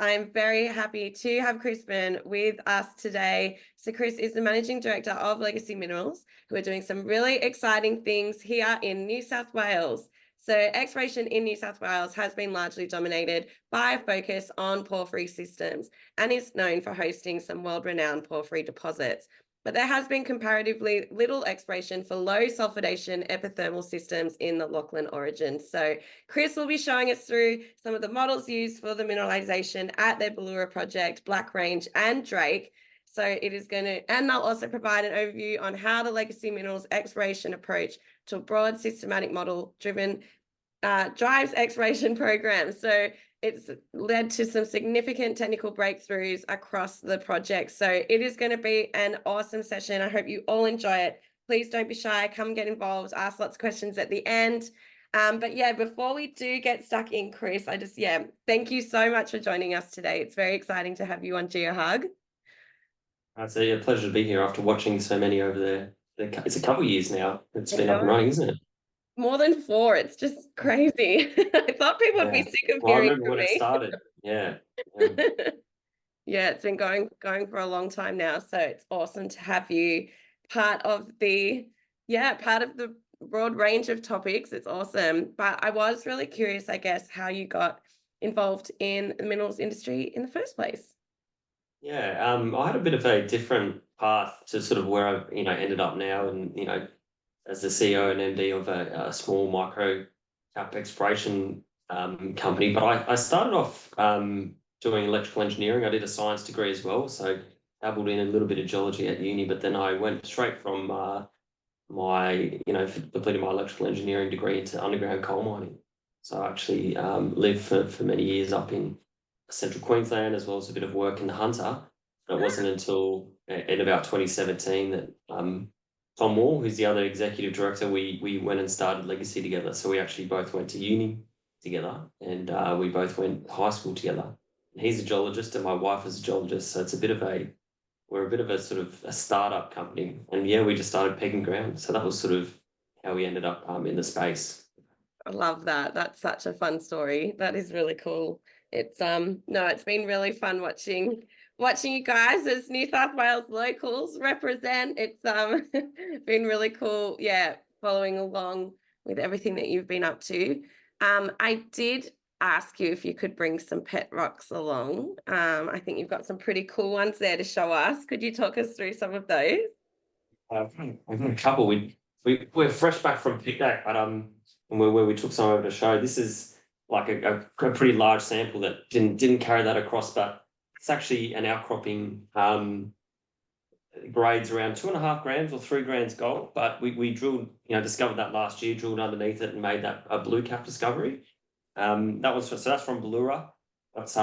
I'm very happy to have Chris Byrne with us today. So Chris is the Managing Director of Legacy Minerals, who are doing some really exciting things here in New South Wales. So exploration in New South Wales has been largely dominated by a focus on porphyry systems and is known for hosting some world-renowned porphyry deposits. But there has been comparatively little exploration for low sulphidation epithermal systems in the Lachlan Orogen. So Chris will be showing us through some of the models used for the mineralisation at their Bauloora project, Black Range and Drake. So it is going to, and they'll also provide an overview on how the Legacy Minerals exploration approach to a broad systematic model driven drives exploration programs. So it's led to some significant technical breakthroughs across the project. So it is going to be an awesome session. I hope you all enjoy it. Please don't be shy. Come get involved. Ask lots of questions at the end. But yeah, before we do get stuck in, Chris, thank you so much for joining us today. It's very exciting to have you on GeoHug. It's a pleasure to be here after watching so many over there. It's a couple of years now. It's been up and running, isn't it? More than 4. It's just crazy. I thought people would be sick of hearing I remember when it started. Yeah. Yeah, it's been going for a long time now. So it's awesome to have you part of the broad range of topics. It's awesome. But I was really curious, I guess, how you got involved in the minerals industry in the first place. Yeah, I had a bit of a different path to sort of where I, ended up now, and as the CEO and MD of a small micro cap exploration company. But I started off doing electrical engineering. I did a science degree as well, so dabbled in a little bit of geology at uni. But then I went straight from completed my electrical engineering degree into underground coal mining. So I actually lived for many years up in central Queensland, as well as a bit of work in the Hunter. And it wasn't until in about 2017 that Tom Wall, who's the other executive director, we went and started Legacy together. So we actually both went to uni together, and we both went to high school together. He's a geologist and my wife is a geologist, so it's we're a bit of a sort of a startup company. And yeah, we just started pegging ground. So that was sort of how we ended up in the space. I love that. That's such a fun story. That is really cool. It's it's been really fun watching you guys as New South Wales locals represent. It's been really cool, following along with everything that you've been up to. I did ask you if you could bring some pet rocks along. I think you've got some pretty cool ones there to show us. Could you talk us through some of those? I've got a couple. We're fresh back from picnic, but where we took some over to show. This is like a pretty large sample that didn't carry that across, but it's actually an outcropping grades around 2.5 grams or 3 grams gold. But we drilled, discovered that last year, drilled underneath it and made that a blue cap discovery. That's from Bauloora. But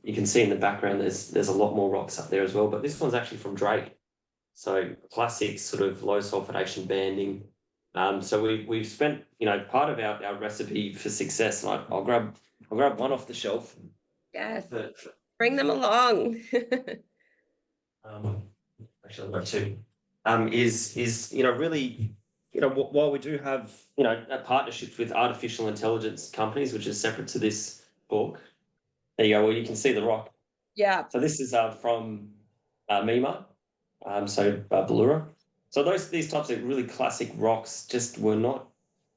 you can see in the background there's a lot more rocks up there as well. But this one's actually from Drake. So classic sort of low sulphidation banding. So we've spent, part of our recipe for success, and I'll grab one off the shelf. Yes. Bring them along. Actually, I've got 2. Is really, while we do have, partnerships with artificial intelligence companies, which is separate to this book. There you go. Well, you can see the rock. Yeah. So this is from Mima, Bauloora. So these types of really classic rocks just were not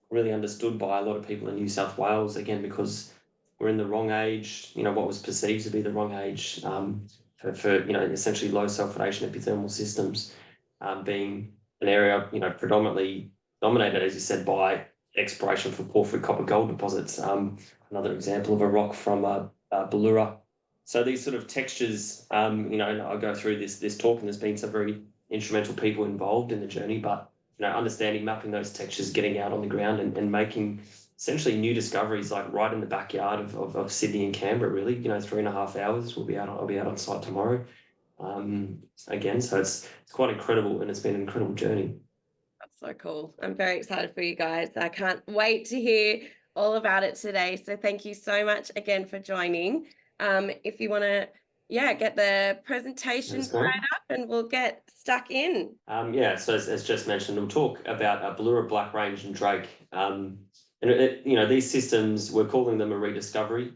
really understood by a lot of people in New South Wales, again, because we're in the wrong age, what was perceived to be the wrong age for essentially low sulphidation epithermal systems, being an area, predominantly dominated, as you said, by exploration for porphyry copper gold deposits. Another example of a rock from Bauloora. So these sort of textures, I'll go through this talk, and there's been some very instrumental people involved in the journey, but understanding, mapping those textures, getting out on the ground and making essentially new discoveries, like right in the backyard of Sydney and Canberra, really. 3.5 hours. I'll be out on site tomorrow. Again, so it's quite incredible, and it's been an incredible journey. That's so cool. I'm very excited for you guys. I can't wait to hear all about it today. So thank you so much again for joining. If you want to get the presentation fired up, and we'll get stuck in. So as just mentioned, we'll talk about Bauloora, Black Range and Drake. And these systems, we're calling them a rediscovery.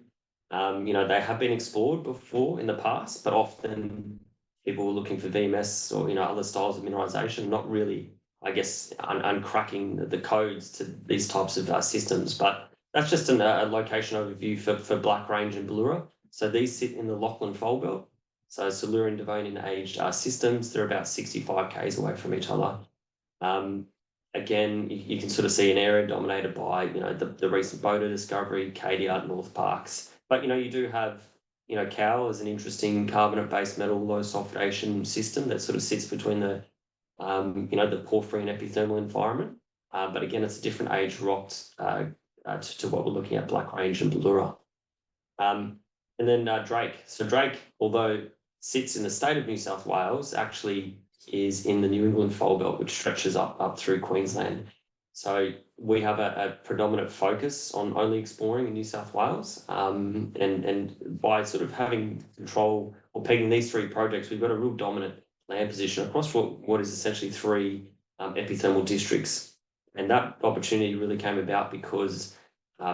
They have been explored before in the past, but often people were looking for VMS or, other styles of mineralization, not really, I guess, uncracking the codes to these types of systems. But that's just a location overview for Black Range and Bauloora. So these sit in the Lachlan Fold Belt. So Silurian Devonian aged systems, they're about 65 k's away from each other. Again, you can sort of see an area dominated by, the recent Bowden discovery, Cadia, North Parks. But, you do have, Cowal as an interesting carbonate-based metal low sulphidation system that sort of sits between the porphyry and epithermal environment. But again, it's a different age rocks to what we're looking at, Black Range and Bauloora. And then Drake. So Drake, although sits in the state of New South Wales, actually is in the New England Fold Belt, which stretches up through Queensland. So we have a predominant focus on only exploring in New South Wales. And by sort of having control or pegging these three projects, we've got a real dominant land position across what is essentially three epithermal districts. And that opportunity really came about because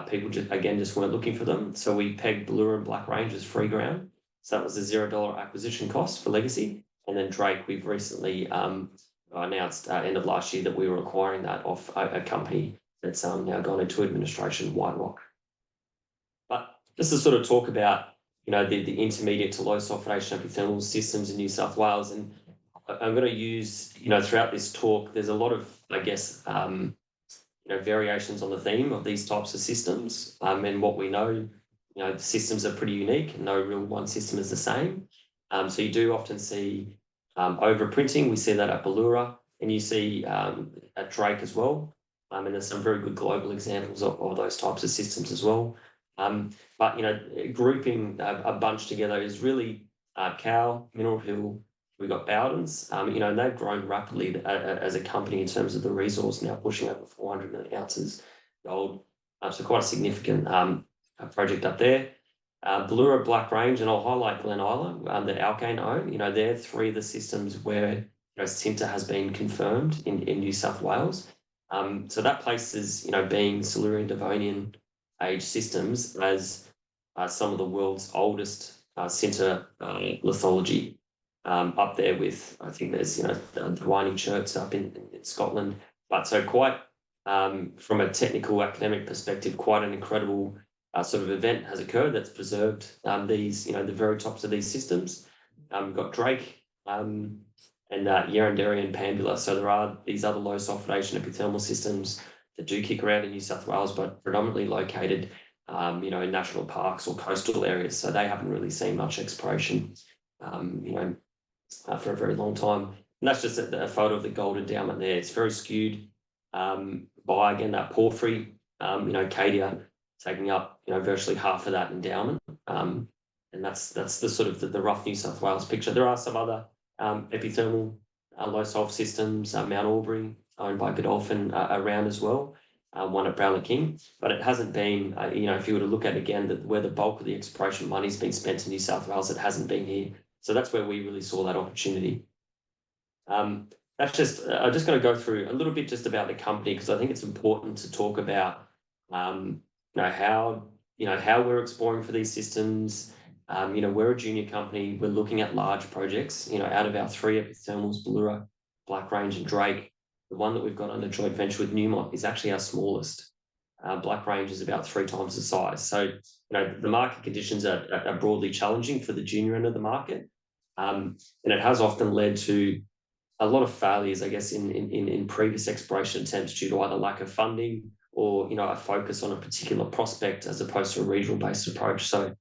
people just weren't looking for them. So we pegged Bauloora and Black Range as free ground. So that was a $0 acquisition cost for legacy. And then Drake, we've recently announced end of last year that we were acquiring that off a company that's now gone into administration, White Rock. But just to sort of talk about, the intermediate to low sulphidation epithermal systems in New South Wales, and I'm going to use, throughout this talk, there's a lot of, I guess, variations on the theme of these types of systems. And what we know, the systems are pretty unique. No real one system is the same. So you do often see overprinting. We see that at Bauloora, and you see at Drake as well. And there's some very good global examples of those types of systems as well. But grouping a bunch together is really Cowal, Mineral Hill. We've got Bowden's, and they've grown rapidly as a company in terms of the resource, now pushing over 400 million ounces gold. So quite a significant project up there. Bauloora, Black Range, and I'll highlight Glen Isla that Alkane own. They're three of the systems where sinter has been confirmed in New South Wales. So that places being Silurian Devonian age systems as some of the world's oldest sinter lithology. Up there with, I think there's the Devonian church up in Scotland. But so quite from a technical academic perspective, quite an incredible sort of event has occurred that's preserved these, the very tops of these systems. We've got Drake and Yarranderi and Pambula. So there are these other low sulphidation epithermal systems that do kick around in New South Wales, but predominantly located, in national parks or coastal areas. So they haven't really seen much exploration, for a very long time. And that's just a photo of the gold endowment there. It's very skewed by, again, that porphyry, Cadia taking up, virtually half of that endowment. And that's the sort of the rough New South Wales picture. There are some other epithermal low sulph systems, Mount Aubrey, owned by Godolphin, around as well, one at Brownlow King. But it hasn't been, if you were to look at again where the bulk of the exploration money's been spent in New South Wales, it hasn't been here. So that's where we really saw that opportunity. That's just, I'm just going to go through a little bit just about the company, because I think it's important to talk about, how we're exploring for these systems. We're a junior company. We're looking at large projects. Out of our three epithermals, Bauloora, Black Range, and Drake, the one that we've got under joint venture with Newmont is actually our smallest. Black Range is about 3 times the size. So, the market conditions are broadly challenging for the junior end of the market. And it has often led to a lot of failures, I guess, in previous exploration attempts due to either lack of funding or, a focus on a particular prospect as opposed to a regional-based approach. So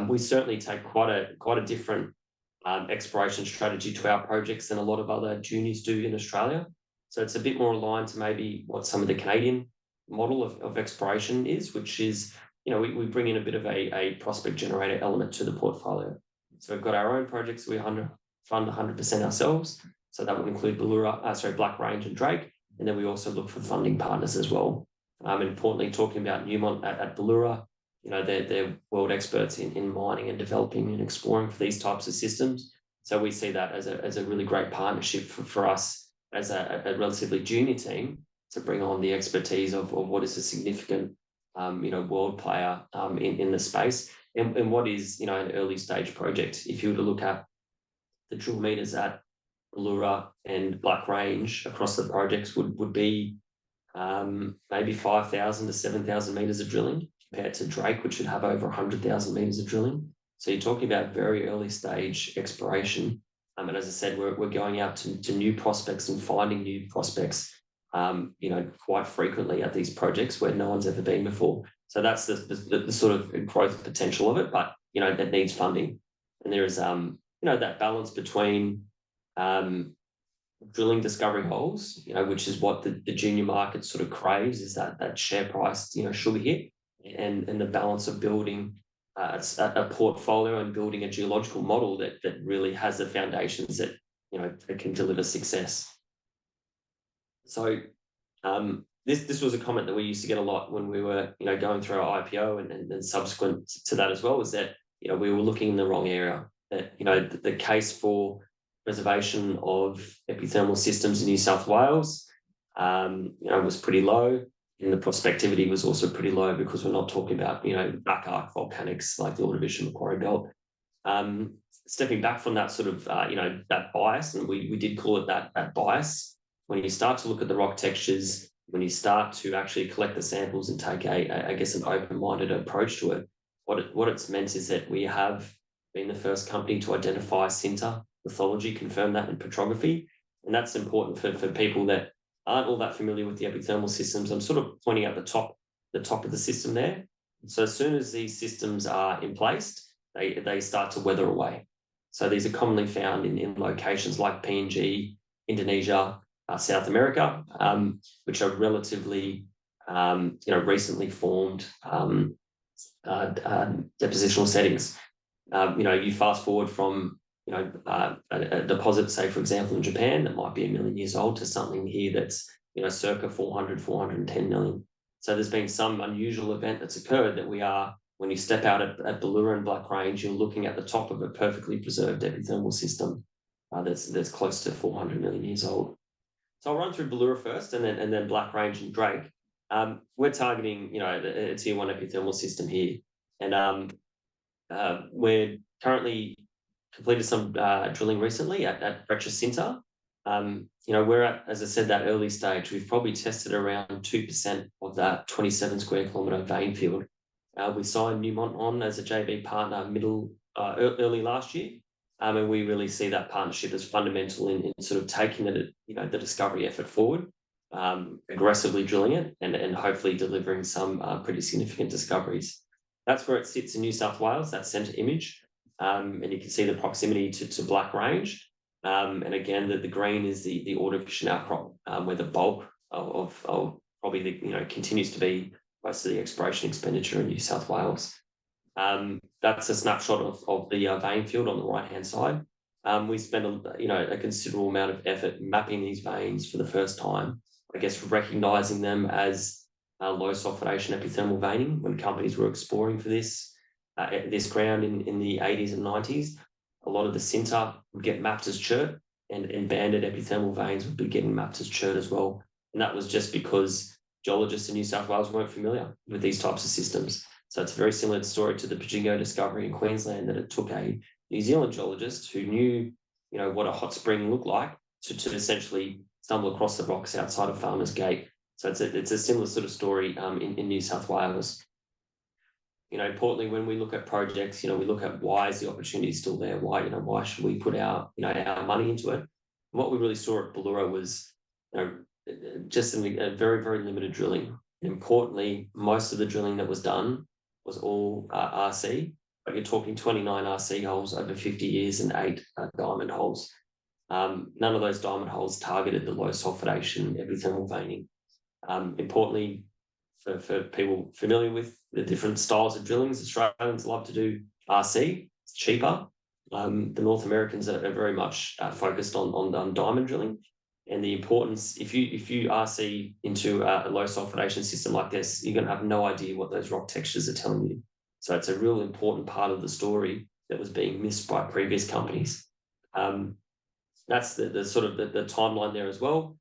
we certainly take quite a different exploration strategy to our projects than a lot of other juniors do in Australia. So it's a bit more aligned to maybe what some of the Canadian model of exploration is, which is, we bring in a bit of a prospect generator element to the portfolio. So we've got our own projects we fund 100% ourselves. So that would include Black Range and Drake. And then we also look for funding partners as well. Importantly, talking about Newmont at Bauloora, they're world experts in mining and developing and exploring for these types of systems. So we see that as a really great partnership for us as a relatively junior team to bring on the expertise of what is a significant, world player in the space. and what is, you know, an early stage project. If you were to look at the drill meters at Bauloora and Black Range across the projects would be maybe 5,000 to 7,000 meters of drilling compared to Drake, which would have over 100,000 meters of drilling. So you're talking about very early stage exploration. And as I said, we're going out to new prospects and finding new prospects, you know, quite frequently at these projects where no one's ever been before. So that's the sort of growth potential of it, but, you know, that needs funding. And there is, you know, that balance between drilling discovery holes, you know, which is what the junior market sort of craves, is that share price, you know, sugar hit, and the balance of building a portfolio and building a geological model that really has the foundations that, you know, that can deliver success. So this was a comment that we used to get a lot when we were, you know, going through our IPO and then subsequent to that as well, was that, you know, we were looking in the wrong area. That, you know, the case for preservation of epithermal systems in New South Wales, you know, was pretty low, and the prospectivity was also pretty low because we're not talking about, you know, back arc volcanics like the Ordovician Macquarie Belt. Stepping back from that sort of, you know, that bias, and we did call it that bias, when you start to look at the rock textures, when you start to actually collect the samples and take I guess, an open-minded approach to it, what it's meant is that we have been the first company to identify sinter lithology, confirm that in petrography. And that's important for people that aren't all that familiar with the epithermal systems. I'm sort of pointing at the top of the system there. So as soon as these systems are in place, they start to weather away. So these are commonly found in locations like PNG, Indonesia, South America, which are relatively, you know, recently formed depositional settings. You know, you fast forward from, you know, a deposit, say, for example, in Japan, that might be 1 million years old, to something here that's, you know, circa 410 million. So there's been some unusual event that's occurred that we are, when you step out at Bauloora and Black Range, you're looking at the top of a perfectly preserved epithermal system that's close to 400 million years old. So I'll run through Bauloora first, and then Black Range and Drake. We're targeting, you know, a tier 1 epithermal system here, and we're currently completed some drilling recently at Breccia Sinter. You know, we're at, as I said, that early stage. We've probably tested around 2% of that 27 square kilometre vein field. We signed Newmont on as a JV partner early last year. And we really see that partnership as fundamental in sort of taking the discovery effort forward, aggressively drilling it, and hopefully delivering some pretty significant discoveries. That's where it sits in New South Wales, that centre image. And you can see the proximity to Black Range. And again, the green is the Ordovician outcrop, where the bulk of probably continues to be most of the exploration expenditure in New South Wales. That's a snapshot of the vein field on the right-hand side. We spent a considerable amount of effort mapping these veins for the first time, I guess, recognising them as low sulphidation epithermal veining when companies were exploring for this ground in the 80s and 90s. A lot of the sinter would get mapped as chert, and banded epithermal veins would be getting mapped as chert as well. And that was just because geologists in New South Wales weren't familiar with these types of systems. So it's a very similar story to the Pajingo discovery in Queensland, that it took a New Zealand geologist who knew, what a hot spring looked like to essentially stumble across the rocks outside of Farmers Gate. So it's a similar sort of story in New South Wales. Importantly, when we look at projects, we look at why is the opportunity still there? Why should we put our money into it? And what we really saw at Bauloora was, just a very, very limited drilling. Importantly, most of the drilling that was done was all RC, but you're talking 29 RC holes over 50 years and 8 diamond holes. None of those diamond holes targeted the low sulphidation epithermal veining. Importantly, for people familiar with the different styles of drillings, Australians love to do RC. It's cheaper. The North Americans are very much focused on diamond drilling. And the importance, if you RC into a low sulphidation system like this, you're going to have no idea what those rock textures are telling you. So it's a real important part of the story that was being missed by previous companies. That's the sort of the timeline there as well.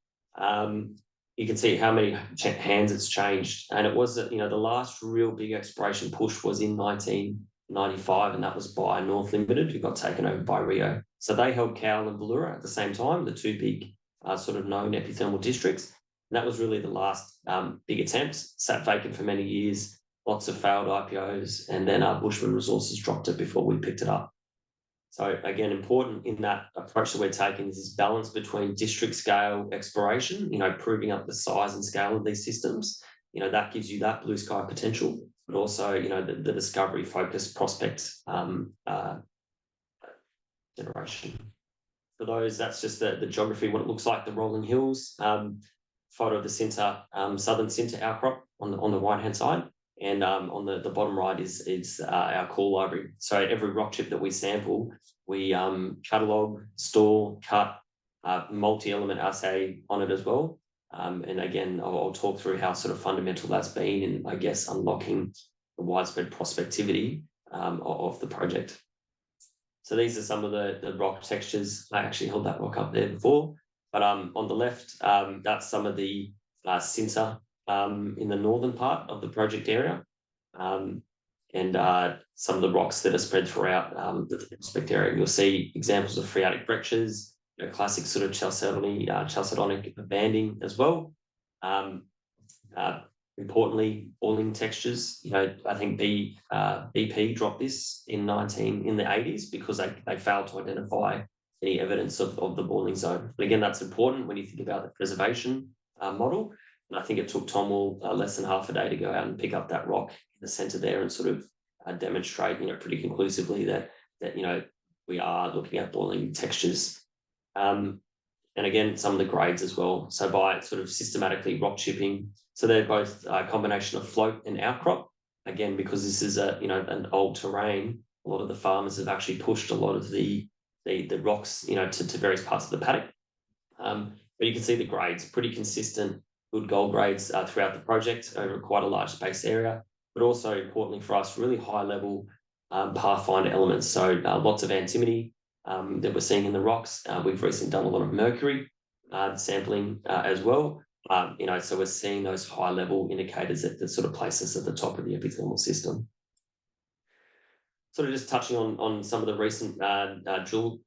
You can see how many hands it's changed. And it was, the last real big exploration push was in 95, and that was by North Limited, who got taken over by Rio. So they held Cowal and Bauloora at the same time, the two big sort of known epithermal districts. And that was really the last big attempt. Sat vacant for many years, lots of failed IPOs, and then Bushman Resources dropped it before we picked it up. So again, important in that approach that we're taking is this balance between district scale exploration, proving up the size and scale of these systems. That gives you that blue sky potential, but also, the discovery focused prospect generation. For those, that's just the geography, what it looks like, the rolling hills, photo of the sinter, southern sinter outcrop on the right-hand side. And on the bottom right is our core library. So every rock chip that we sample, we catalogue, store, cut, multi-element assay on it as well. And again, I'll talk through how sort of fundamental that's been in, I guess, unlocking the widespread prospectivity of the project. So these are some of the rock textures. I actually held that rock up there before. But on the left, that's some of the sinter in the northern part of the project area, and some of the rocks that are spread throughout the prospect area. You'll see examples of phreatic breccias, classic sort of chalcedonic banding as well. Importantly, boiling textures. I think BP dropped this in the 80s because they failed to identify any evidence of the boiling zone. But again, that's important when you think about the preservation model. And I think it took Tom less than half a day to go out and pick up that rock in the centre there and sort of demonstrate, pretty conclusively that we are looking at boiling textures. And again, some of the grades as well. So by sort of systematically rock chipping, so they're both a combination of float and outcrop. Again, because this is an old terrain, a lot of the farmers have actually pushed a lot of the rocks, to various parts of the paddock. But you can see the grades pretty consistent, good gold grades throughout the project over quite a large space area, but also importantly for us, really high level pathfinder elements. So lots of antimony that we're seeing in the rocks. We've recently done a lot of mercury sampling as well. So we're seeing those high level indicators that sort of place us at the top of the epithermal system. Sort of just touching on some of the recent drill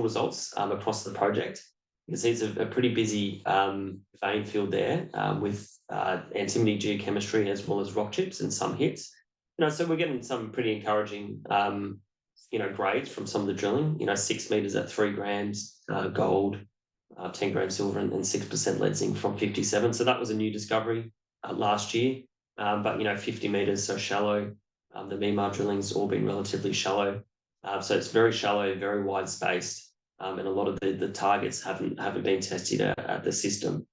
results across the project. You can see it's a pretty busy vein field there with antimony geochemistry as well as rock chips and some hits. So we're getting some pretty encouraging grades from some of the drilling. 6 meters at 3 grams gold, 10 grams silver, and 6% lead zinc from 57. So that was a new discovery last year. But 50 meters, so shallow. The Myanmar drilling's all been relatively shallow. So it's very shallow, very wide spaced. And a lot of the targets haven't been tested at the system.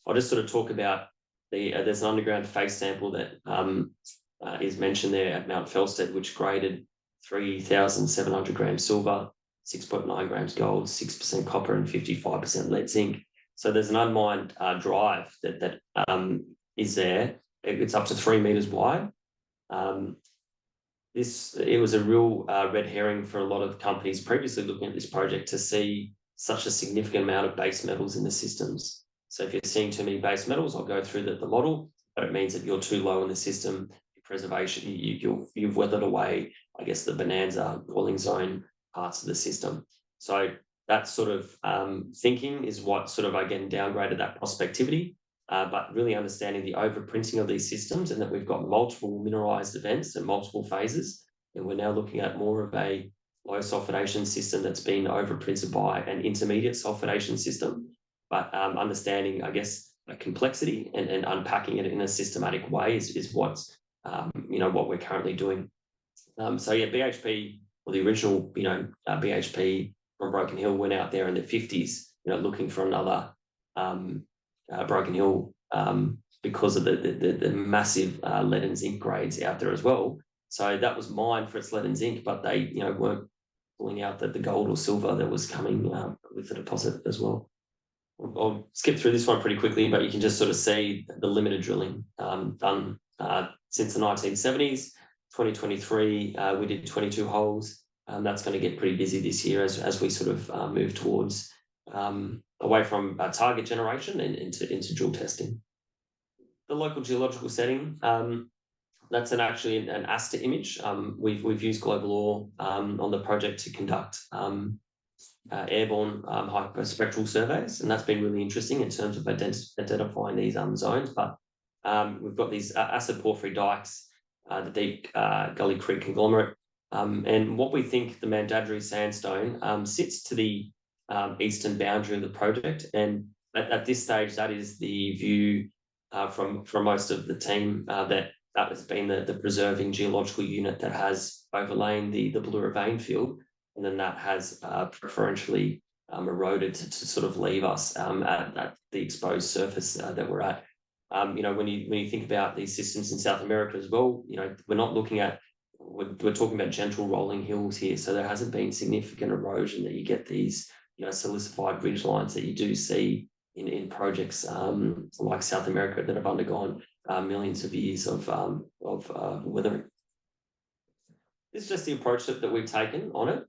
I'll just sort of talk about there's an underground face sample that is mentioned there at Mount Felsted, which graded 3,700 grams silver, 6.9 grams gold, 6% copper, and 55% lead zinc. So there's an unmined drive that is there. It's up to 3 meters wide. It was a real red herring for a lot of companies previously looking at this project to see such a significant amount of base metals in the systems. So if you're seeing too many base metals, I'll go through the model, but it means that you're too low in the system. Your preservation, you've weathered away, I guess, the bonanza boiling zone parts of the system. So that sort of thinking is what sort of, again, downgraded that prospectivity. But really understanding the overprinting of these systems and that we've got multiple mineralized events and multiple phases. And we're now looking at more of a low sulphidation system that's been overprinted by an intermediate sulphidation system. But understanding, I guess, a complexity and unpacking it in a systematic way is what's, what we're currently doing. So yeah, BHP, or the original, BHP from Broken Hill went out there in the 50s, looking for another Broken Hill because of the massive lead and zinc grades out there as well. So that was mined for its lead and zinc, but they weren't pulling out the gold or silver that was coming with the deposit as well. I'll skip through this one pretty quickly, but you can just sort of see the limited drilling done since the 1970s. 2023, we did 22 holes. That's going to get pretty busy this year as we sort of move towards away from target generation and into drill testing. The local geological setting, that's actually an ASTA image. We've used Global Ore on the project to conduct airborne hyperspectral surveys, and that's been really interesting in terms of identifying these zones. But we've got these acid porphyry dikes, the deep Gully Creek conglomerate, and what we think the Mandadri sandstone sits to the eastern boundary of the project. And at this stage, that is the view from most of the team that has been the preserving geological unit that has overlain the Bauloora vein field, and then that has preferentially eroded to sort of leave us at the exposed surface that we're at. When you think about these systems in South America as well, we're not looking at, we're talking about gentle rolling hills here, so there hasn't been significant erosion that you get these silicified ridge lines that you do see in projects like South America that have undergone millions of years of weathering. This is just the approach that we've taken on it.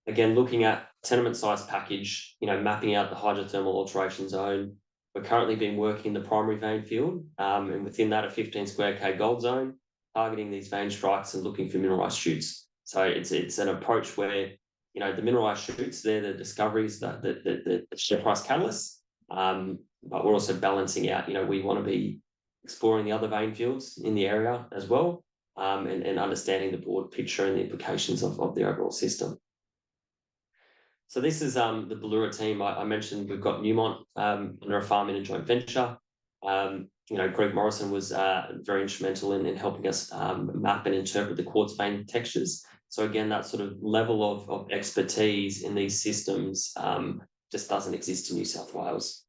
Again, looking at tenement size package, mapping out the hydrothermal alteration zone. We're currently been working in the primary vein field, and within that a 15 square K gold zone, targeting these vein strikes and looking for mineralized shoots. So it's an approach where the mineralized shoots, they're the discoveries, the share price catalysts, but we're also balancing out. We want to be exploring the other vein fields in the area as well, and understanding the broad picture and the implications of the overall system. So this is the Bauloora team. I mentioned we've got Newmont under a farm in a joint venture. Greg Morrison was very instrumental in helping us map and interpret the quartz vein textures. So again, that sort of level of expertise in these systems just doesn't exist in New South Wales,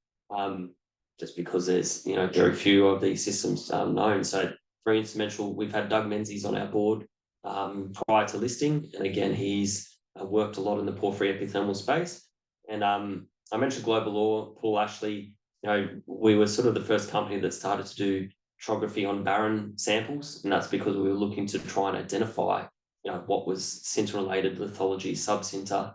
just because there's very few of these systems known. So very instrumental. We've had Doug Menzies on our board prior to listing, and again, he's worked a lot in the porphyry epithermal space. And I mentioned Global Ore, Paul Ashley. We were sort of the first company that started to do petrography on Byrne samples, and that's because we were looking to try and identify, what was sinter-related lithology, sub-sinter.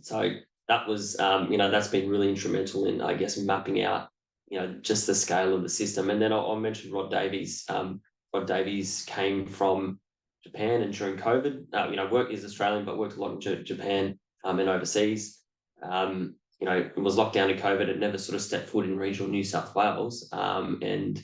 So that was, that's been really instrumental in, I guess, mapping out, just the scale of the system. And then I'll mention Rod Davies. Rod Davies came from Japan, and during COVID, is Australian, but worked a lot in Japan and overseas. It was locked down in COVID. It never sort of stepped foot in regional New South Wales. And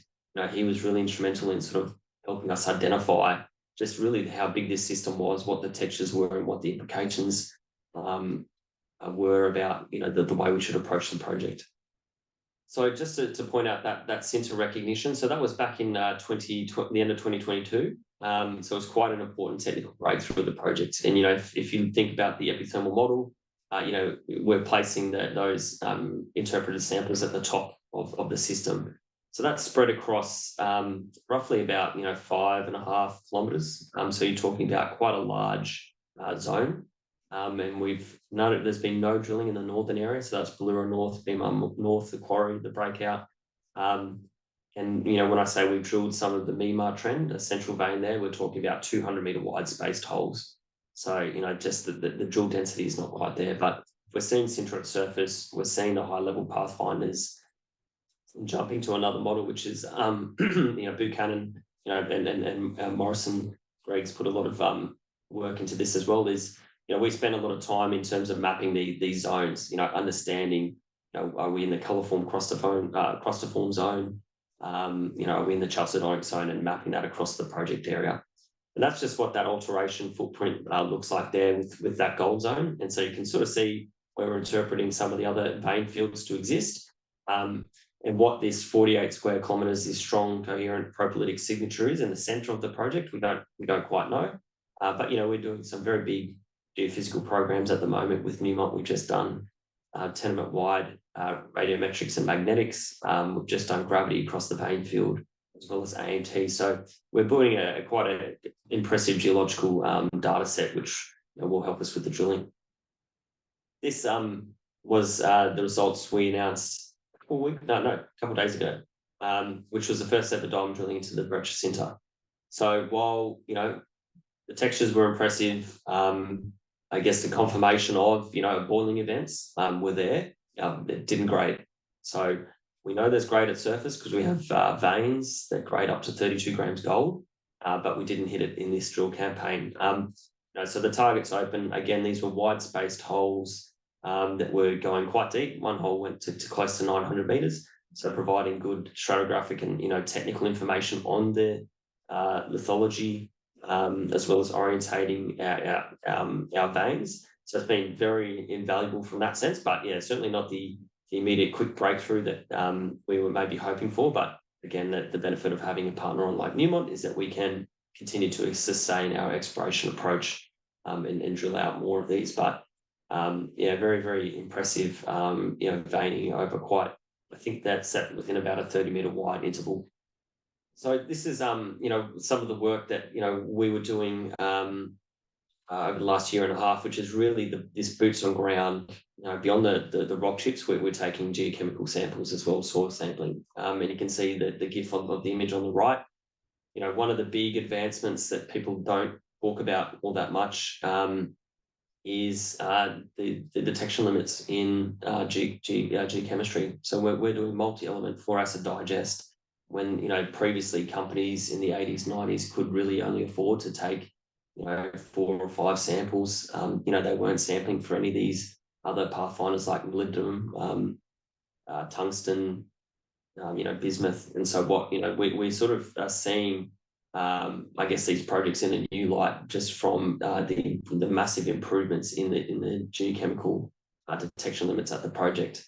he was really instrumental in sort of helping us identify just really how big this system was, what the textures were, and what the implications were about, the way we should approach the project. So just to point out that sinter recognition, so that was back in the end of 2022. So it was quite an important technical breakthrough of the project. And, if you think about the epithermal model, we're placing those interpreted samples at the top of the system. So that's spread across roughly about 5.5 kilometres. So you're talking about quite a large zone. And we've noted there's been no drilling in the northern area. So that's Bauloora North, Beamar North, the quarry, the breakout. And when I say we've drilled some of the Mi'kmaq trend, a central vein there, we're talking about 200-metre wide spaced holes. So, just the drill density is not quite there, but we're seeing sinter at surface. We're seeing the high-level pathfinders jumping to another model, which is, Buchanan, and Morrison. Greg's put a lot of work into this as well. We spend a lot of time in terms of mapping these zones, understanding, are we in the colourform crostiform zone? Are we in the chalcedonic zone, and mapping that across the project area. And that's just what that alteration footprint looks like there with that gold zone. And so you can sort of see where we're interpreting some of the other vein fields to exist. And what this 48 square kilometres, this strong, coherent propylitic signature is in the centre of the project, we don't quite know. But, we're doing some very big geophysical programs at the moment with Newmont. We've just done tenement-wide radiometrics and magnetics. We've just done gravity across the vein field, as well as AMT. So we're building quite an impressive geological data set, which will help us with the drilling. This was the results we announced a couple of days ago, which was the first ever diamond drilling into the breccia sinter. So while, the textures were impressive, I guess the confirmation of, boiling events were there. It didn't grade. So We know there's grade at surface because we have veins that grade up to 32 grams gold, but we didn't hit it in this drill campaign. So the target's open. Again, these were wide-spaced holes that were going quite deep. One hole went to close to 900 meters, so providing good stratigraphic and technical information on the lithology, as well as orientating our veins. So it's been very invaluable from that sense. But yeah, certainly not the immediate quick breakthrough that we were maybe hoping for. But again, the benefit of having a partner on like Newmont is that we can continue to sustain our exploration approach and drill out more of these. But yeah, very, very impressive, veining over quite, I think that's set within about a 30-meter wide interval. So this is, some of the work that, we were doing over the last year and a half, which is really this boots on ground, beyond the rock chips, we're taking geochemical samples as well, soil sampling. And you can see the GIF of the image on the right. One of the big advancements that people don't talk about all that much is the detection limits in geochemistry. So we're doing multi-element 4-acid digest when, previously companies in the 80s, 90s could really only afford to take 4 or 5 samples. They weren't sampling for any of these other pathfinders like molybdenum, tungsten, bismuth. And so what, we sort of are seeing, I guess, these projects in a new light just from the massive improvements in the geochemical detection limits at the project.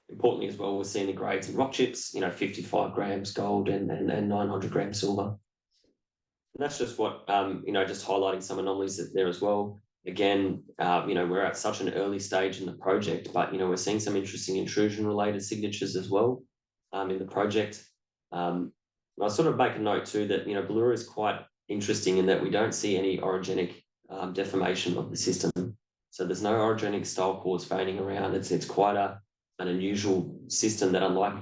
Importantly as well, we're seeing the grades in rock chips, 55 grams gold and 900 grams silver. And that's just what, just highlighting some anomalies there as well. Again, we're at such an early stage in the project, but, we're seeing some interesting intrusion-related signatures as well in the project. I'll sort of make a note too that, Bauloora is quite interesting in that we don't see any orogenic deformation of the system. So there's no orogenic style cores veining around. It's quite an unusual system that, unlike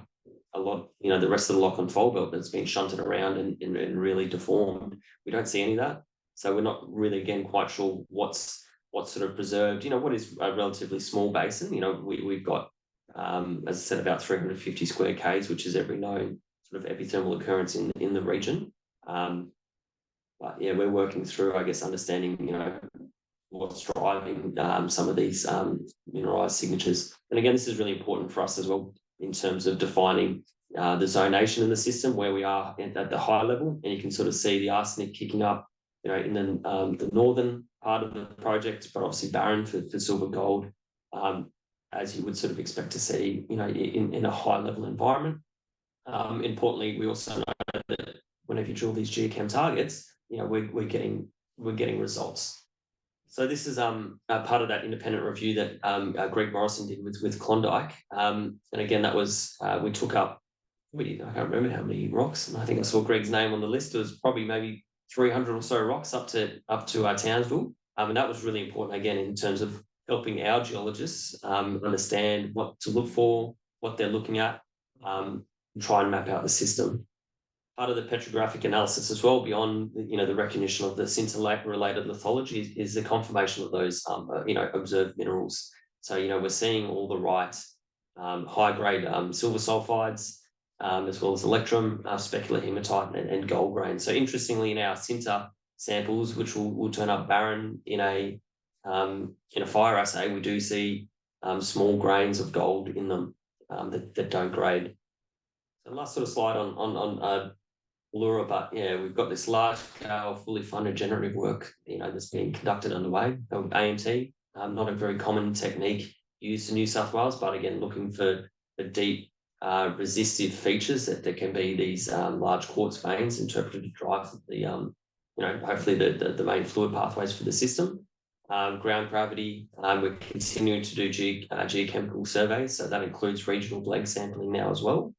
a lot, the rest of the Lachlan Fold Belt that's been shunted around and really deformed, we don't see any of that. So we're not really, again, quite sure what's sort of preserved. What is a relatively small basin? We've got, as I said, about 350 square Ks, which is every known sort of epithermal occurrence in the region. But yeah, we're working through, I guess, understanding, what's driving some of these mineralized signatures. And again, this is really important for us as well in terms of defining the zonation in the system where we are at the high level. And you can sort of see the arsenic kicking up, in the northern part of the project, but obviously Byrne for silver gold, as you would sort of expect to see, in a high level environment. Importantly, we also know that whenever you drill these geochem targets, we're getting results. So this is part of that independent review that Greg Morrison did with Klondike. And again, that was we took up, I can't remember how many rocks. And I think I saw Greg's name on the list. It was probably maybe 300 or so rocks up to Townsville. And that was really important, again, in terms of helping our geologists understand what to look for, what they're looking at, and try and map out the system. Part of the petrographic analysis as well, beyond the recognition of the sinter-related lithology, is the confirmation of those observed minerals. So we're seeing all the right high-grade silver sulfides, as well as electrum, specular hematite, and gold grain. So interestingly, in our sinter samples, which will turn up barren in a fire assay, we do see small grains of gold in them that don't grade. So last sort of slide on Bauloora, but yeah, we've got this large-scale, fully funded generative work, that's being conducted underway of AMT. Not a very common technique used in New South Wales, but again, looking for deep resistive features that can be these large quartz veins interpreted to drive the hopefully the main fluid pathways for the system. Ground gravity, we're continuing to do geochemical surveys, so that includes regional leg sampling now as well.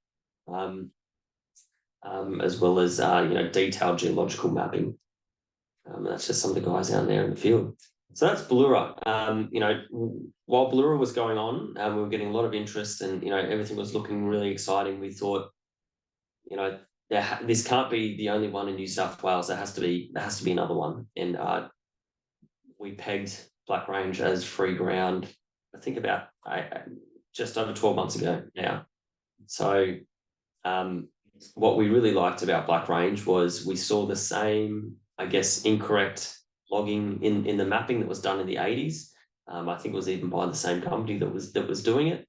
As well as detailed geological mapping. That's just some of the guys out there in the field. So that's Bauloora. While Bauloora was going on, we were getting a lot of interest, and everything was looking really exciting. We thought, this can't be the only one in New South Wales. There has to be another one. And we pegged Black Range as free ground, I think about just over 12 months ago now. So what we really liked about Black Range was we saw the same, I guess, incorrect logging in the mapping that was done in the 80s. I think it was even by the same company that was doing it.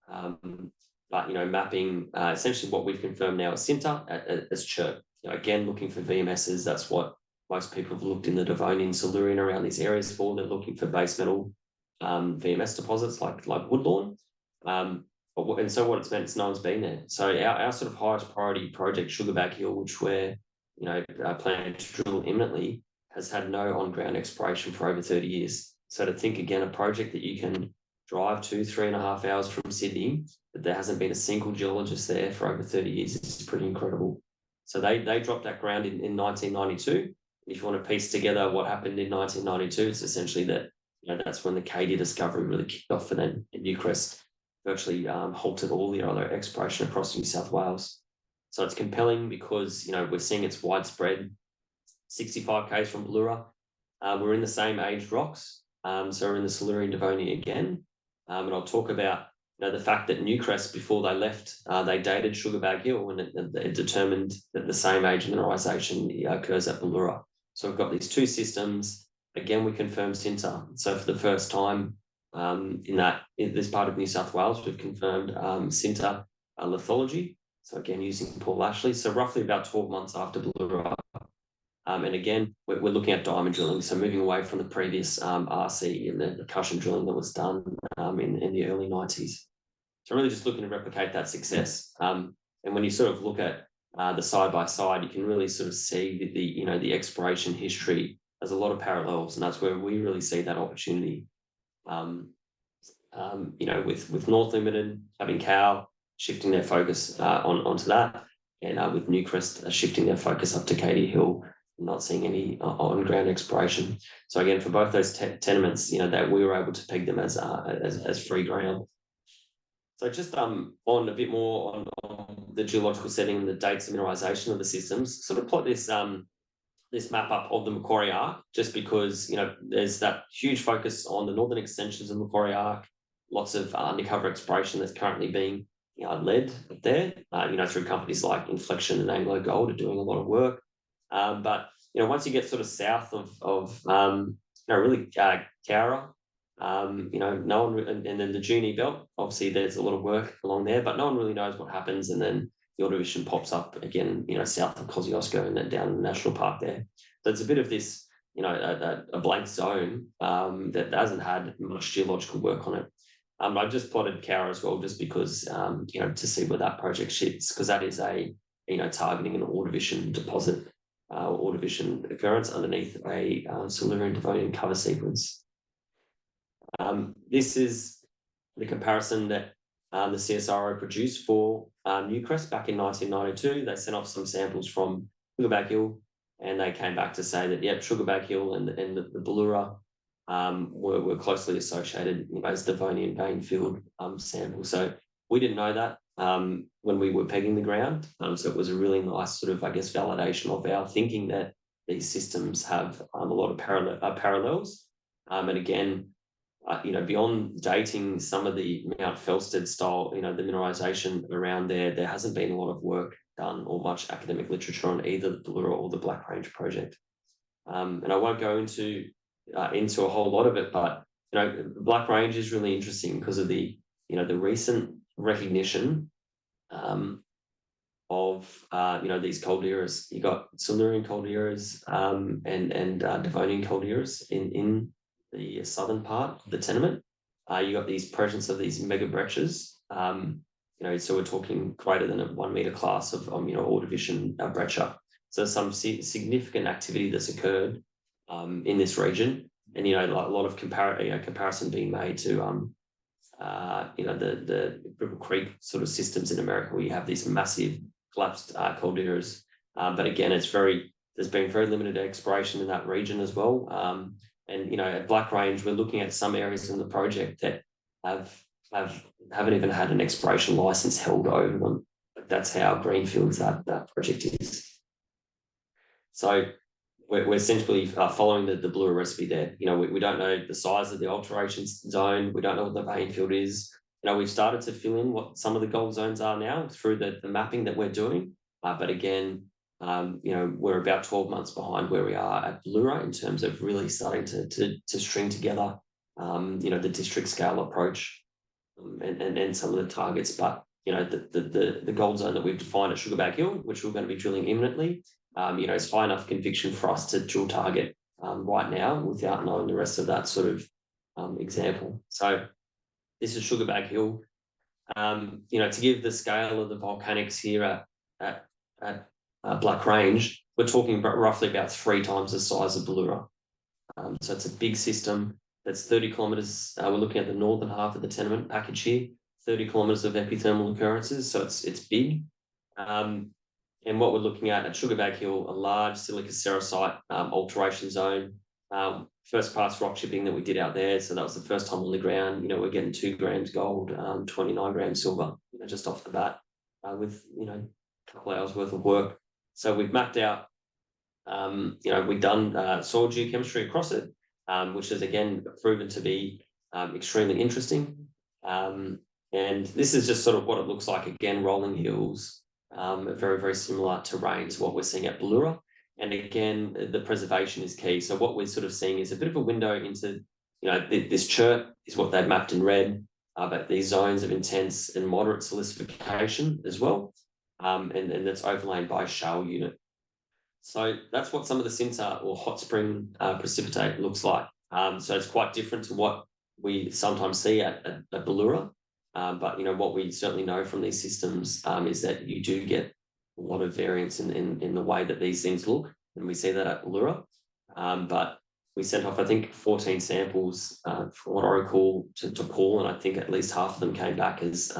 But mapping essentially what we've confirmed now is sinter as chert. Again, looking for VMSs. That's what most people have looked in the Devonian, Silurian around these areas for. They're looking for base metal VMS deposits like Woodlawn. And so what it's meant is no one's been there. So our sort of highest priority project, Sugarback Hill, which we're planning to drill imminently, has had no on-ground exploration for over 30 years. So to think again, a project that you can drive 3.5 hours from Sydney, that there hasn't been a single geologist there for over 30 years is pretty incredible. So they dropped that ground in 1992. If you want to piece together what happened in 1992, it's essentially that that's when the Cadia discovery really kicked off, and then Newcrest virtually halted all the other exploration across New South Wales. So it's compelling because we're seeing it's widespread. 65 k's from Bauloora. We're in the same aged rocks, so we're in the Silurian Devonian again. And I'll talk about the fact that Newcrest, before they left, they dated Sugarbag Hill, and it determined that the same age mineralisation occurs at Bauloora. So we've got these two systems. Again, we confirm sinter. So for the first time in this part of New South Wales, we've confirmed sinter lithology. So again, using Paul Ashley. So roughly about 12 months after Bauloora. And again, we're looking at diamond drilling, so moving away from the previous RC and the percussion drilling that was done in the early 90s. So really just looking to replicate that success. And when you sort of look at the side-by-side, you can really sort of see the exploration history. There's a lot of parallels, and that's where we really see that opportunity. With North Limited having Cowal shifting their focus onto that, and with Newcrest shifting their focus up to Cadia Hill, not seeing any on-ground exploration. So again, for both those tenements, that we were able to peg them as free ground. So just on a bit more on the geological setting and the dates of mineralisation of the systems, sort of plot this this map up of the Macquarie Arc, just because there's that huge focus on the northern extensions of Macquarie Arc, lots of undercover exploration that's currently being led there, through companies like Inflection and Anglo Gold are doing a lot of work. But once you get sort of south of really Cowra, no one, and then the Juni Belt, obviously there's a lot of work along there, but no one really knows what happens. And then the Ordovician pops up again, south of Kosciuszko and then down in the national park there. So it's a bit of this, a blank zone that hasn't had much geological work on it. I've just plotted Cowra as well, just because, to see where that project shits, because that is targeting an Ordovician deposit, Ordovician occurrence underneath a Silurian Devonian cover sequence. This is the comparison that the CSIRO produced for Newcrest back in 1992. They sent off some samples from Sugarback Hill, and they came back to say that, yep, Sugarback Hill and the Bauloora were closely associated as Devonian vein field samples. So we didn't know that when we were pegging the ground. So it was a really nice sort of, I guess, validation of our thinking that these systems have a lot of parallels. And again, beyond dating some of the Mount Felsted style, the mineralisation around there hasn't been a lot of work done or much academic literature on either the Bauloora or the Black Range project. And I won't go into a whole lot of it, but Black Range is really interesting because of the recent recognition of these calderas. You got Silurian calderas and Devonian calderas in the southern part of the tenement. You got these presence of these mega breccias. So we're talking greater than a 1 meter class of Ordovician breccia. So some significant activity that's occurred in this region, and a lot of comparison being made to the Cripple Creek sort of systems in America, where you have these massive collapsed calderas. But again, there's been very limited exploration in that region as well. And at Black Range, we're looking at some areas in the project that haven't even had an exploration license held over them. That's how greenfields that project is. So we're essentially following the Bauloora recipe there. We don't know the size of the alteration zone. We don't know what the vein field is. we've started to fill in what some of the gold zones are now through the mapping that we're doing. But again, we're about 12 months behind where we are at Bauloora in terms of really starting to string together, the district scale approach and some of the targets. But, the gold zone that we've defined at Sugarback Hill, which we're going to be drilling imminently, it's high enough conviction for us to drill target right now without knowing the rest of that sort of example. So this is Sugarback Hill. To give the scale of the volcanics here at Black Range, we're talking about roughly about 3 times the size of Bauloora. So it's a big system that's 30 kilometres. We're looking at the northern half of the tenement package here, 30 kilometres of epithermal occurrences. So it's big. And what we're looking at Sugarback Hill, a large silica sericite alteration zone. First pass rock chipping that we did out there. So that was the first time on the ground. We're getting 2 grams gold, 29 grams silver, just off the bat with, a couple of hours worth of work. So we've mapped out, we've done soil geochemistry across it, which has again proven to be extremely interesting. And this is just sort of what it looks like. Again, rolling hills, very, very similar terrain to what we're seeing at Bauloora. And again, the preservation is key. So what we're sort of seeing is a bit of a window into, this chert is what they've mapped in red, but these zones of intense and moderate silicification as well. And that's overlain by a shale unit. So that's what some of the sinter or hot spring precipitate looks like. So it's quite different to what we sometimes see at Bauloora. But, what we certainly know from these systems is that you do get a lot of variance in the way that these things look, and we see that at Bauloora. But we sent off, I think, 14 samples from what I recall to Paul, and I think at least half of them came back as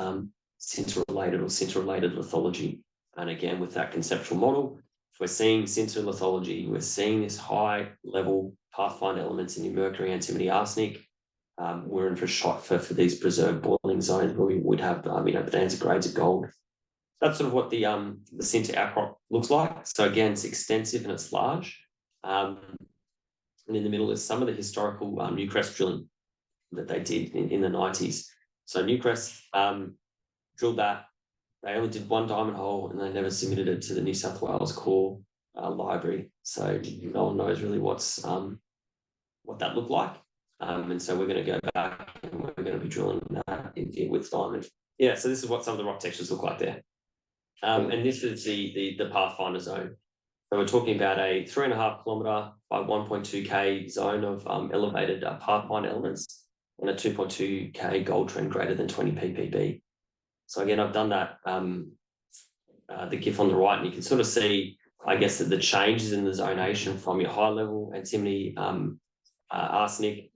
sinter-related or sinter-related lithology. And again, with that conceptual model, if we're seeing sinter lithology, we're seeing this high-level pathfinder elements in your mercury, antimony, arsenic. We're in for a shot for these preserved boiling zones where we would have, bonanza grades of gold. That's sort of what the sinter outcrop looks like. So again, it's extensive and it's large. And in the middle is some of the historical Newcrest drilling that they did in the 90s. So Newcrest drilled that. They only did 1 diamond hole and they never submitted it to the New South Wales Core Library. So no one knows really what that looked like. And so we're going to go back and we're going to be drilling that in with diamond. Yeah, so this is what some of the rock textures look like there. And this is the Pathfinder zone. So we're talking about a 3.5 kilometre by 1.2k zone of elevated Pathfinder elements and a 2.2k gold trend greater than 20 ppb. So again, I've done that, the GIF on the right, and you can sort of see, I guess, that the changes in the zonation from your high level antimony, arsenic.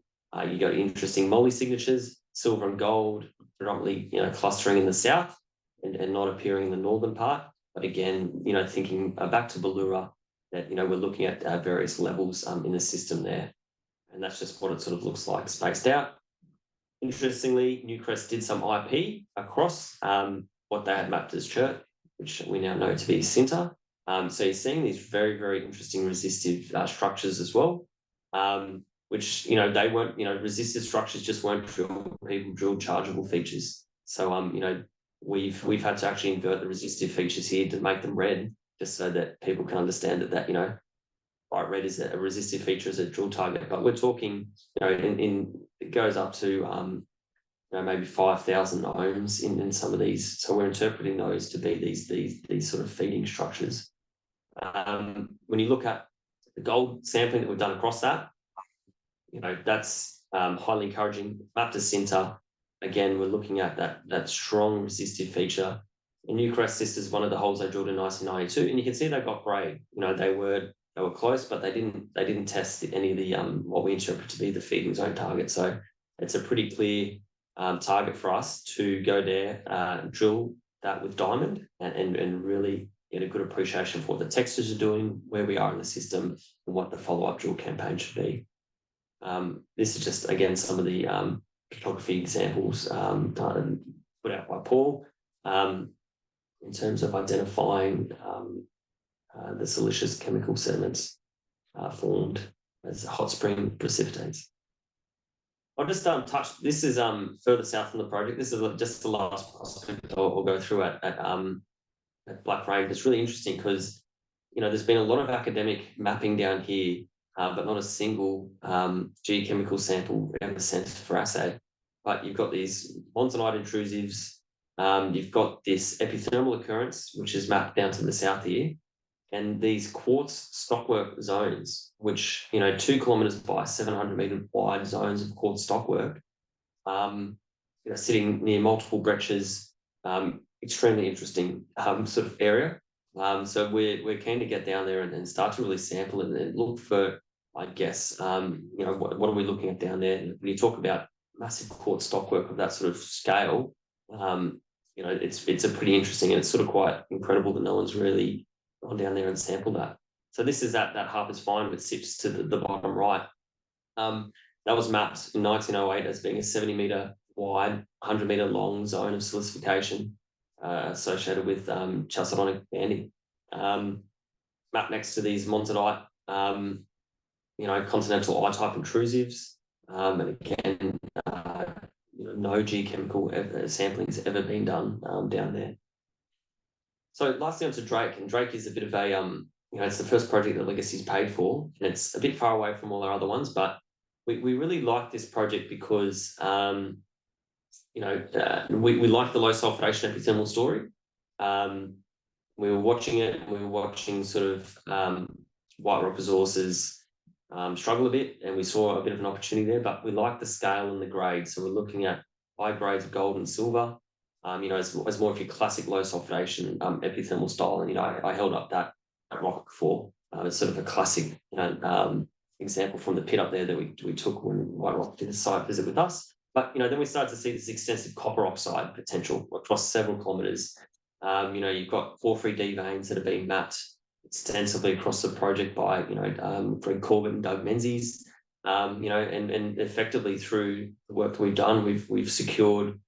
You got interesting moly signatures, silver and gold, predominantly, clustering in the south and not appearing in the northern part. But again, thinking back to Bauloora, that, we're looking at various levels in the system there. And that's just what it sort of looks like spaced out. Interestingly, Newcrest did some IP across what they had mapped as chert, which we now know to be sinter. So you're seeing these very, very interesting resistive structures as well, which, they weren't, resistive structures just weren't drilled. People drilled chargeable features. So, we've had to actually invert the resistive features here to make them red, just so that people can understand that bright red is a resistive feature as a drill target. But we're talking, it goes up to, maybe 5,000 ohms in some of these. So we're interpreting those to be these sort of feeding structures. When you look at the gold sampling that we've done across that, that's highly encouraging. Mapped as sinter, again, we're looking at that strong resistive feature. In Newcrest, this is one of the holes they drilled in 1992, and you can see they got grade. They were close, but they didn't test any of the what we interpret to be the feeding zone target. So it's a pretty clear target for us to go there, drill that with diamond, and really get a good appreciation for what the textures are doing, where we are in the system, and what the follow-up drill campaign should be. This is just, again, some of the petrography examples put out by Paul in terms of identifying the siliceous chemical sediments formed as hot spring precipitates. I'll just touch. This is further south from the project. This is just the last prospect I'll go through at Black Range. It's really interesting because there's been a lot of academic mapping down here, but not a single geochemical sample ever sent for assay. But you've got these monzonite intrusives. You've got this epithermal occurrence, which is mapped down to the south here, and these quartz stockwork zones, which 2 kilometers by 700-meter wide zones of quartz stockwork, sitting near multiple breccias, extremely interesting sort of area. So we're keen to get down there and start to really sample it and look for, I guess, what are we looking at down there? When you talk about massive quartz stockwork of that sort of scale, it's a pretty interesting, and it's sort of quite incredible that no one's really gone down there and sampled that. So this is that Harper's Find, which sits to the bottom right. That was mapped in 1908 as being a 70-meter wide, 100-meter long zone of silicification associated with chalcedonic banding. Mapped next to these monzonite, continental I-type intrusives, and again, no geochemical sampling has ever been done down there. So lastly onto Drake, and Drake is a bit of a, it's the first project that Legacy's paid for, and it's a bit far away from all our other ones, but we really like this project because, we like the low sulphidation epithermal story. We were watching it, and we were watching sort of white rock resources struggle a bit, and we saw a bit of an opportunity there, but we like the scale and the grade. So we're looking at high grades of gold and silver, as more of your classic low sulphidation epithermal style. And, I held up that rock before. It's sort of a classic, example from the pit up there that we took when White Rock did a site visit with us. But, then we started to see this extensive copper oxide potential across several kilometres. You've got porphyry D veins that are being mapped extensively across the project by, Greg Corbett and Doug Menzies. And effectively through the work that we've done, we've secured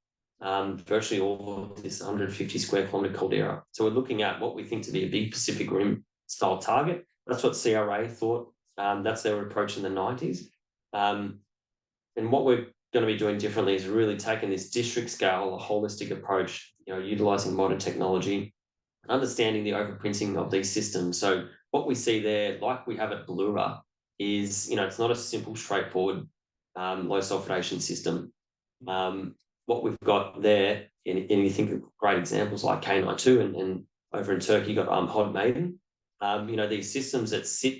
virtually all of this 150 square kilometre caldera. So we're looking at what we think to be a big Pacific Rim style target. That's what CRA thought. That's their approach in the 90s. And what we're going to be doing differently is really taking this district scale, a holistic approach, utilising modern technology, understanding the overprinting of these systems. So what we see there, like we have at Bauloora, is, it's not a simple, straightforward low sulphidation system. What we've got there, and you think of great examples like K92 and over in Turkey, you've got Hod Maiden, these systems that sit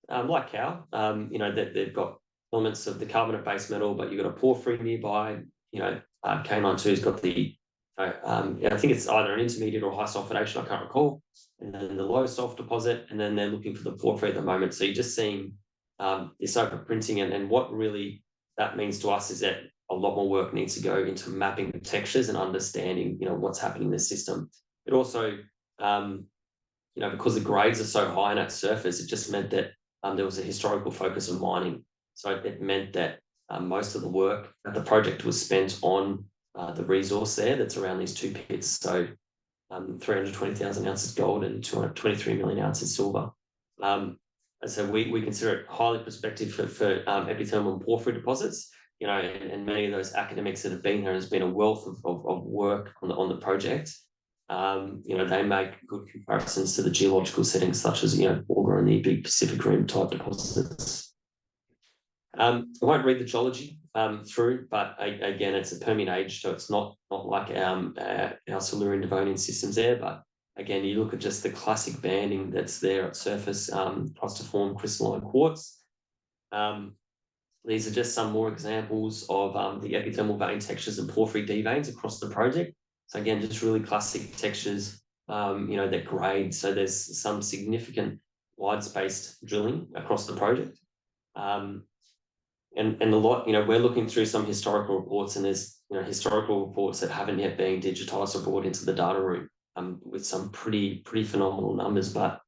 like Cowal, that they've got elements of the carbonate base metal, but you've got a porphyry nearby. K92's got the, I think it's either an intermediate or high sulphidation, I can't recall, and then the low sulph deposit, and then they're looking for the porphyry at the moment. So you're just seeing this overprinting, and what really that means to us is that a lot more work needs to go into mapping the textures and understanding, what's happening in the system. It also, because the grades are so high in that surface, it just meant that there was a historical focus on mining. So it meant that most of the work at the project was spent on the resource there that's around these two pits. So 320,000 ounces gold and 223 million ounces silver. And so we consider it highly prospective for epithermal and porphyry deposits. And many of those academics that have been there, has been a wealth of work on the project. They make good comparisons to the geological settings such as, Auger and the big Pacific Rim type deposits. I won't read the geology through, but again, it's a Permian age, so it's not like our Silurian Devonian systems there. But again, you look at just the classic banding that's there at surface, crustiform crystalline quartz. These are just some more examples of the epithermal vein textures and porphyry D veins across the project. So again, just really classic textures, that grade. So there's some significant wide-spaced drilling across the project. And a lot, we're looking through some historical reports, and there's, historical reports that haven't yet been digitized or brought into the data room, with some pretty phenomenal numbers. But,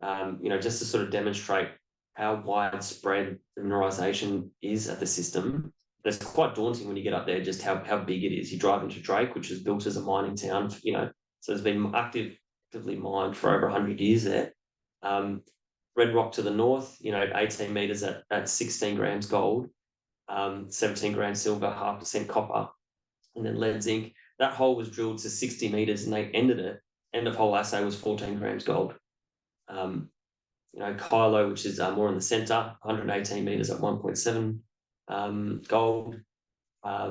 just to sort of demonstrate how widespread the mineralisation is at the system, it's quite daunting when you get up there, just how big it is. You drive into Drake, which was built as a mining town, so it's been actively mined for over 100 years there. Red Rock to the north, 18 metres at 16 grams gold. 17 grams silver, 0.5% copper, and then lead zinc. That hole was drilled to 60 meters and they ended it. End of hole assay was 14 grams gold. Cowal, which is more in the center, 118 meters at 1.7 gold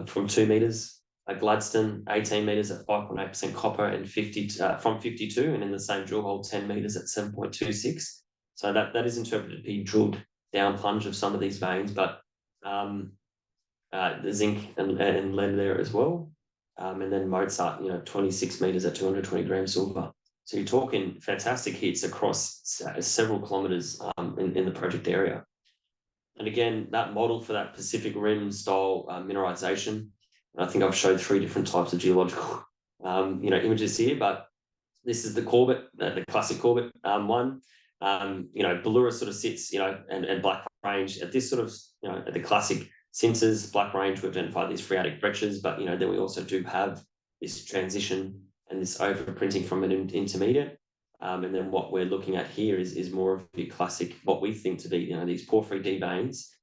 from 2 meters. Gladstone, 18 meters at 5.8% copper and from 52, and in the same drill hole, 10 meters at 7.26. So that is interpreted to be drilled down plunge of some of these veins, but the zinc and lead there as well. And then Mozart, 26 meters at 220 grams silver. So you're talking fantastic hits across several kilometers in the project area. And again, that model for that Pacific Rim style mineralization, I think I've showed 3 different types of geological images here, but this is the Corbett, the classic Corbett one. Bauloora sort of sits, and Black Range at this sort of, at the classic sinters. Black Range, we've identified these phreatic breccias, but then we also do have this transition and this overprinting from an intermediate. And then what we're looking at here is more of the classic, what we think to be, these porphyry D veins,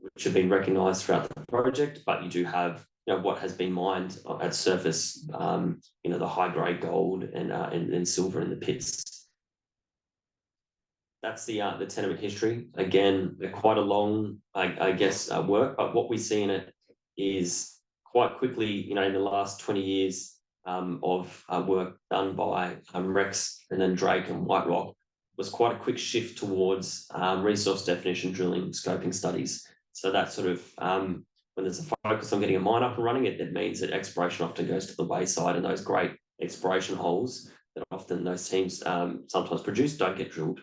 which have been recognised throughout the project, but you do have, what has been mined at surface, the high-grade gold and silver in the pits. That's the tenement history. Again, quite a long, work, but what we see in it is quite quickly, in the last 20 years of work done by Rex and then Drake and White Rock, was quite a quick shift towards resource definition, drilling, scoping studies. So that sort of, when there's a focus on getting a mine up and running, it means that exploration often goes to the wayside, and those great exploration holes that often those teams sometimes produce don't get drilled.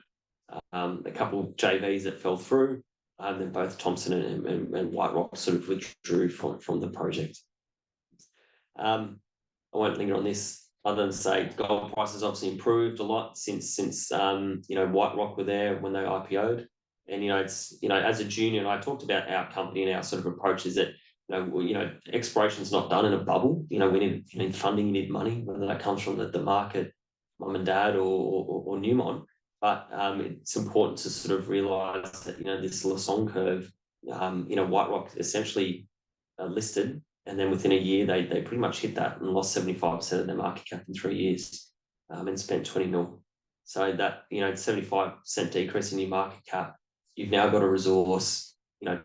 A couple of JVs that fell through, and then both Thompson and White Rock sort of withdrew from the project. I won't linger on this other than say gold prices obviously improved a lot since White Rock were there when they IPO'd. And it's as a junior, and I talked about our company and our sort of approach is that exploration's not done in a bubble. We need funding, you need money, whether that comes from the market, mum and dad, or Newmont. But it's important to sort of realise that this Lassonde curve, White Rock essentially listed, and then within a year they pretty much hit that and lost 75% of their market cap in 3 years, and spent 20 mil. So that 75% decrease in your market cap, you've now got a resource.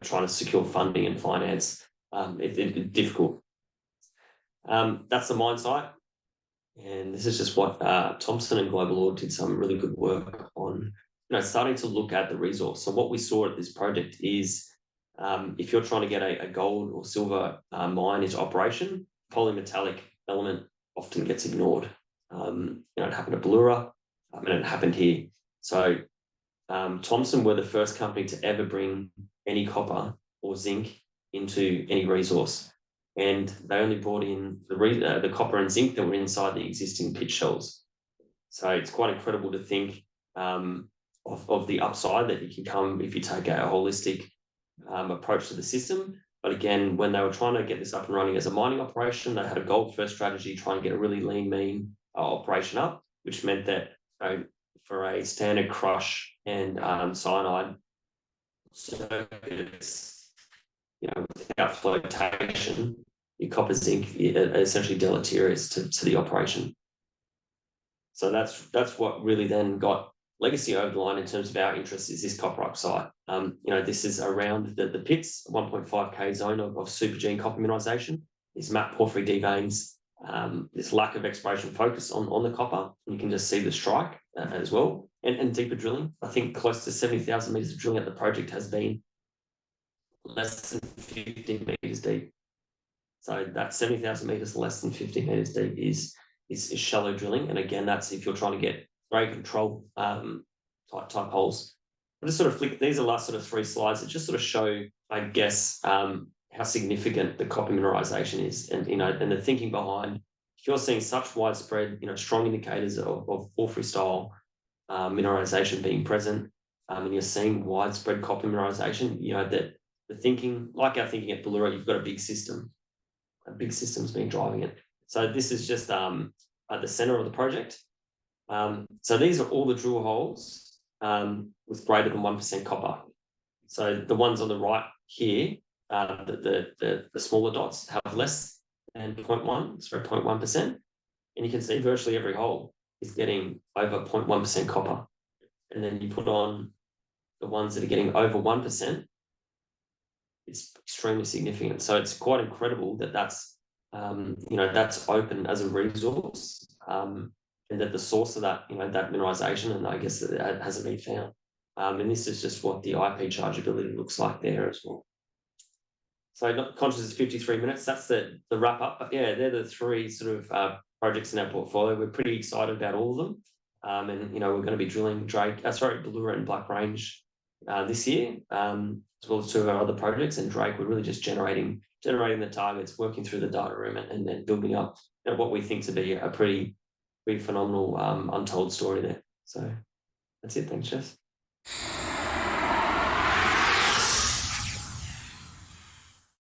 Trying to secure funding and finance, it's difficult. That's the mine site. And this is just what Thompson and Global Ore did some really good work on, starting to look at the resource. So what we saw at this project is if you're trying to get a gold or silver mine into operation, polymetallic element often gets ignored. It happened at Bauloora, and it happened here. So Thompson were the first company to ever bring any copper or zinc into any resource. And they only brought in the copper and zinc that were inside the existing pit shells. So it's quite incredible to think of the upside that you can come if you take a holistic approach to the system. But again, when they were trying to get this up and running as a mining operation, they had a gold-first strategy, trying to get a really lean, mean operation up, which meant that for a standard crush and cyanide circuits, without flotation, your copper zinc are essentially deleterious to the operation. So that's what really then got Legacy over the line in terms of our interest, is this copper upside. This is around the pits, 1.5K zone of supergene copper mineralisation, these mapped porphyry D veins, this lack of exploration focus on the copper. You can just see the strike as well, and deeper drilling. I think close to 70,000 metres of drilling at the project has been less than 15 metres deep. So that 70,000 metres less than 50 metres deep is shallow drilling. And again, that's if you're trying to get grade control type holes. I'll just sort of flick, these are the last sort of 3 slides that just sort of show, I guess, how significant the copper mineralisation is, and and the thinking behind. If you're seeing such widespread, strong indicators of porphyry style mineralisation being present, and you're seeing widespread copper mineralisation, that the thinking, like our thinking at Bauloora, you've got a big system. A big system's been driving it. So this is just at the centre of the project. So these are all the drill holes with greater than 1% copper. So the ones on the right here, the smaller dots have less than 0.1, so 0.1%. And you can see virtually every hole is getting over 0.1% copper. And then you put on the ones that are getting over 1%, it's extremely significant. So it's quite incredible that that's that's open as a resource, and that the source of that, that mineralization, and I guess that it hasn't been found. And this is just what the IP chargeability looks like there as well. So not conscious is 53 minutes. That's the wrap up. But yeah, they're the three sort of projects in our portfolio. We're pretty excited about all of them. And we're going to be drilling Bauloora and Black Range this year, as well as two of our other projects. And Drake, we're really just generating the targets, working through the data room, and then building up what we think to be a pretty phenomenal untold story there. So that's it. Thanks, Jess.